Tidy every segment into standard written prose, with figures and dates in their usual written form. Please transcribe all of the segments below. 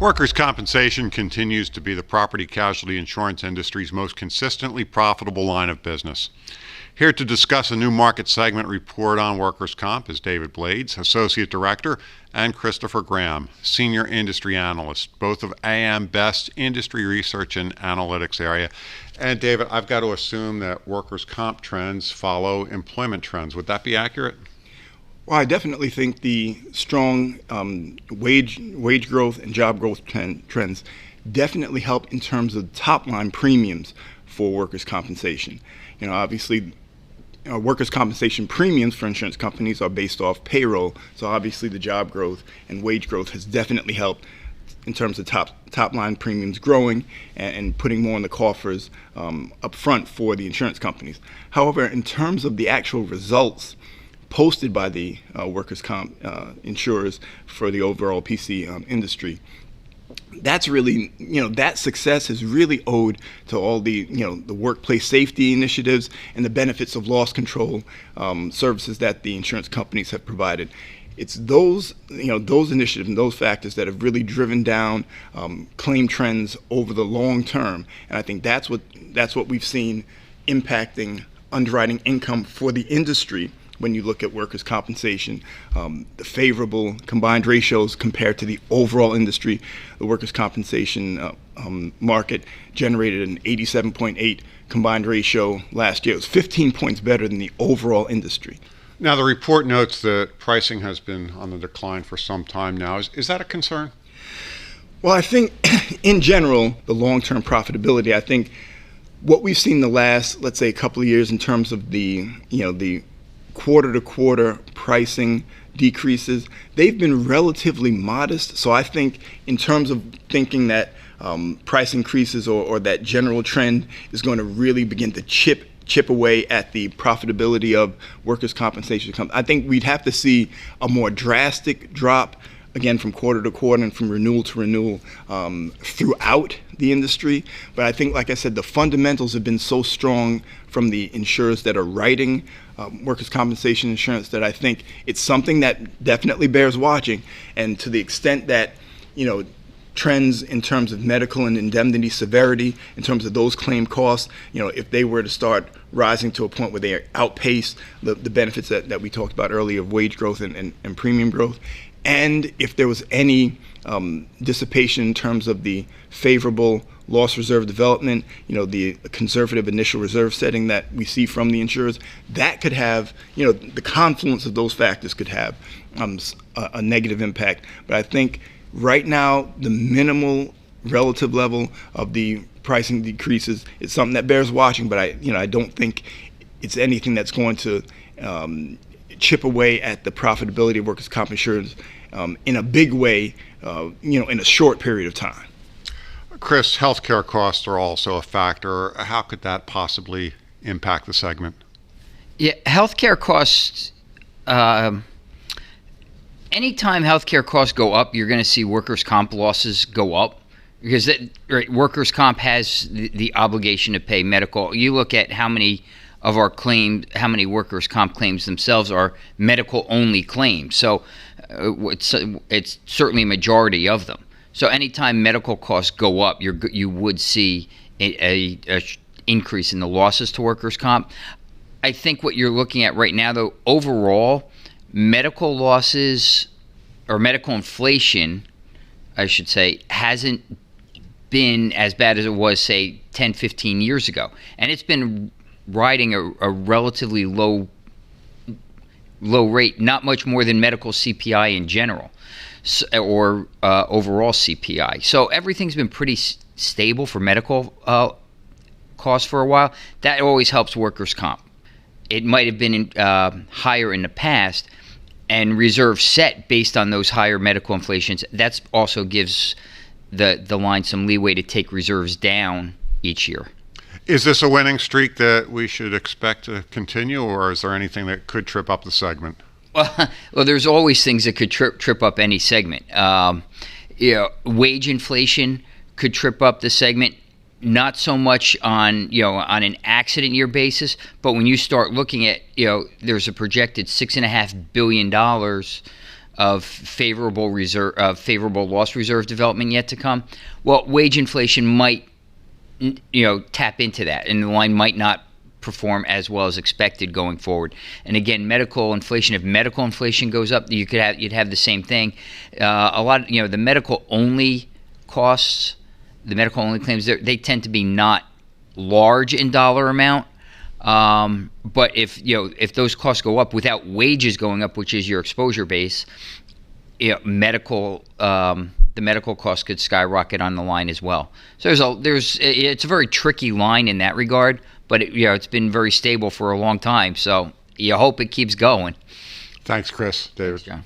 Workers' compensation continues to be the property casualty insurance industry's most consistently profitable line of business. Here to discuss a new market segment report on workers' comp is David Blades, Associate Director, and Christopher Graham, Senior Industry Analyst, both of AM Best's industry research and analytics area. And David, I've got to assume that workers' comp trends follow employment trends. Would that be accurate? Well, I definitely think the strong wage growth and job growth trends definitely help in terms of top line premiums for workers' compensation. Obviously, workers' compensation premiums for insurance companies are based off payroll, so obviously the job growth and wage growth has definitely helped in terms of top line premiums growing and putting more in the coffers up front for the insurance companies. However, in terms of the actual results posted by the workers' comp insurers for the overall PC industry, that's really, that success is really owed to all the, the workplace safety initiatives and the benefits of loss control services that the insurance companies have provided. It's those initiatives and those factors that have really driven down claim trends over the long term, and I think that's what we've seen impacting underwriting income for the industry. When you look at workers' compensation, the favorable combined ratios compared to the overall industry, the workers' compensation market generated an 87.8 combined ratio last year. It was 15 points better than the overall industry. Now, the report notes that pricing has been on the decline for some time now. Is that a concern? Well, I think in general, the long-term profitability, I think what we've seen the last, let's say, a couple of years in terms of the quarter-to-quarter pricing decreases, they've been relatively modest. So I think in terms of thinking that price increases or that general trend is going to really begin to chip away at the profitability of workers' compensation, I think we'd have to see a more drastic drop, again, from quarter to quarter and from renewal to renewal throughout the industry. But I think, like I said, the fundamentals have been so strong from the insurers that are writing workers' compensation insurance that I think it's something that definitely bears watching. And to the extent that, trends in terms of medical and indemnity severity, in terms of those claim costs, if they were to start rising to a point where they outpace the benefits that we talked about earlier of wage growth and premium growth, and if there was any dissipation in terms of the favorable loss reserve development, the conservative initial reserve setting that we see from the insurers, that could have, the confluence of those factors could have a negative impact. But I think right now, the minimal relative level of the pricing decreases is something that bears watching, but I don't think it's anything that's going to chip away at the profitability of workers' comp insurance in a big way, in a short period of time. Chris, healthcare costs are also a factor. How could that possibly impact the segment? Yeah, healthcare costs. Anytime healthcare costs go up, you're going to see workers' comp losses go up because workers' comp has the obligation to pay medical. You look at how many of our claims, how many workers' comp claims themselves are medical-only claims. So it's certainly a majority of them. So anytime medical costs go up, you would see a increase in the losses to workers' comp. I think what you're looking at right now, though, overall, medical losses or medical inflation, I should say, hasn't been as bad as it was, say, 10, 15 years ago. And it's been riding a relatively low rate, not much more than medical CPI in general, or overall CPI. So everything's been pretty stable for medical costs for a while. That always helps workers' comp. It might have been higher in the past, and reserves set based on those higher medical inflations. That also gives the line some leeway to take reserves down each year. Is this a winning streak that we should expect to continue, or is there anything that could trip up the segment? Well, there's always things that could trip up any segment. Wage inflation could trip up the segment. Not so much on an accident year basis, but when you start looking at there's a projected $6.5 billion of favorable loss reserve development yet to come. Well, wage inflation might, tap into that, and the line might not perform as well as expected going forward. And again, medical inflation. If medical inflation goes up, you'd have the same thing. A lot of, the medical only costs, the medical only claims, they tend to be not large in dollar amount. But if those costs go up without wages going up, which is your exposure base, the medical costs could skyrocket on the line as well. So it's a very tricky line in that regard. But it's been very stable for a long time, so you hope it keeps going. Thanks, Chris. David. Thanks, John.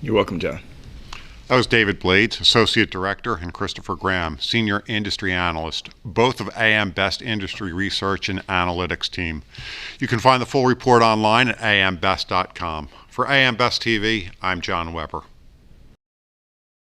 You're welcome, John. That was David Blades, Associate Director, and Christopher Graham, Senior Industry Analyst, both of AM Best Industry Research and Analytics team. You can find the full report online at ambest.com. For AM Best TV, I'm John Weber.